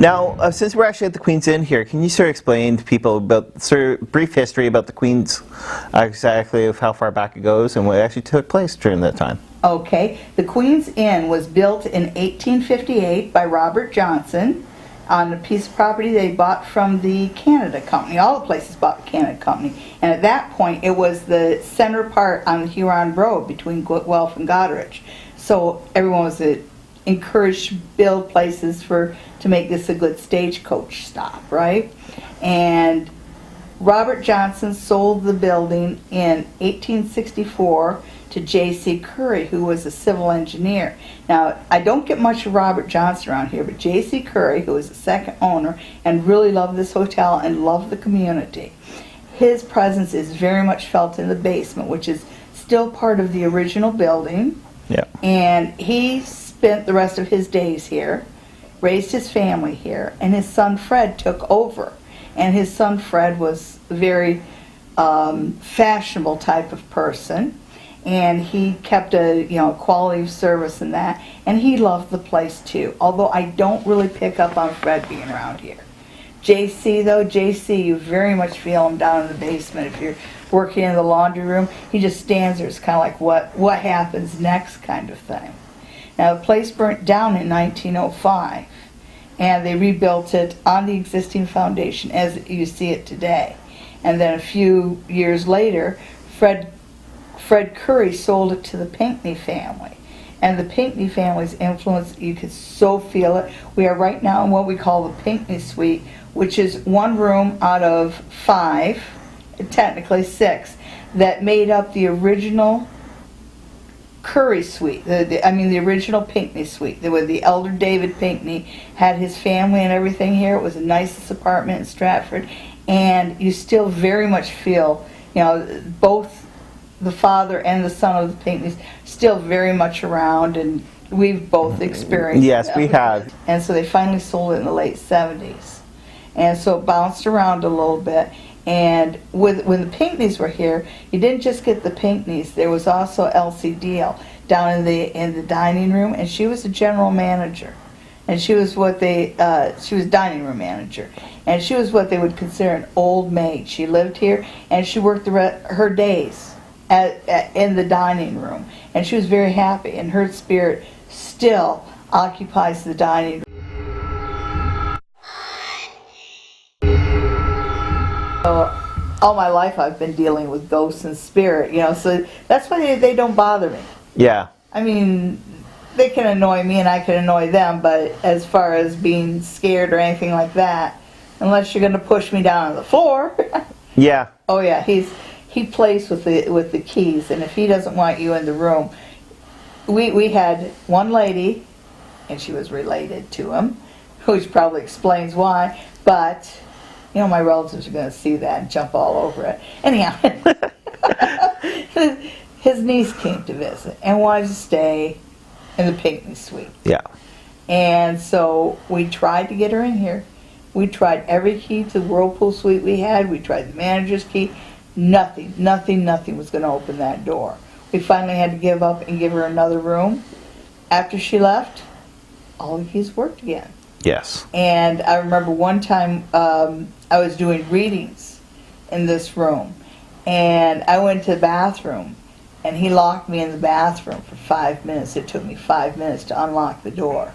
Now, since we're actually at the Queen's Inn here, can you sort of explain to people about sort of brief history about the Queen's, exactly of how far back it goes and what actually took place during that time? Okay, the Queen's Inn was built in 1858 by Robert Johnson on a piece of property they bought from the Canada Company. All the places bought the Canada Company. And at that point, it was the center part on the Huron Road between Guelph and Goderich. So everyone was encouraged to build places to make this a good stagecoach stop, right? And Robert Johnson sold the building in 1864 to J.C. Curry, who was a civil engineer. Now, I don't get much of Robert Johnson around here, but J.C. Curry, who was the second owner and really loved this hotel and loved the community, his presence is very much felt in the basement, which is still part of the original building. Yeah. And he spent the rest of his days here, raised his family here, and his son Fred took over. And his son Fred was a very fashionable type of person, and he kept a quality of service and that, and he loved the place too, although I don't really pick up on Fred being around here. JC though, JC, you very much feel him down in the basement. If you're working in the laundry room, he just stands there. It's kind of like what happens next kind of thing. Now the place burnt down in 1905, and they rebuilt it on the existing foundation as you see it today. And then a few years later, Fred Curry sold it to the Pinckney family. And the Pinckney family's influence, you could so feel it. We are right now in what we call the Pinckney Suite, which is one room out of 5, technically 6, that made up the original Curry Suite. The original Pinckney Suite. Where the elder David Pinckney had his family and everything here. It was the nicest apartment in Stratford. And you still very much feel, both the father and the son of the Pinckneys still very much around, and we've both experienced Yes, that. we have. And so they finally sold it in the late 70s. And so it bounced around a little bit. And when the Pinckneys were here, you didn't just get the Pinckneys. There was also Elsie Deal down in the dining room, and she was the general manager. And she was she was dining room manager. And she was what they would consider an old maid. She lived here, and she worked her days in the dining room, and she was very happy, and her spirit still occupies the dining room. So all my life I've been dealing with ghosts and spirit, so that's why they don't bother me. Yeah. I mean, they can annoy me and I can annoy them, but as far as being scared or anything like that, unless you're going to push me down on the floor. Yeah. Oh yeah, he plays with the keys, and if he doesn't want you in the room, we had one lady, and she was related to him, which probably explains why, but my relatives are going to see that and jump all over it. Anyhow, his niece came to visit and wanted to stay in the Pinckney Suite. Yeah. And so we tried to get her in here. We tried every key to the Whirlpool Suite we had. We tried the manager's key. Nothing was going to open that door. We finally had to give up and give her another room. After she left, all the keys worked again. Yes. And I remember one time I was doing readings in this room, and I went to the bathroom, and he locked me in the bathroom for 5 minutes. It took me 5 minutes to unlock the door.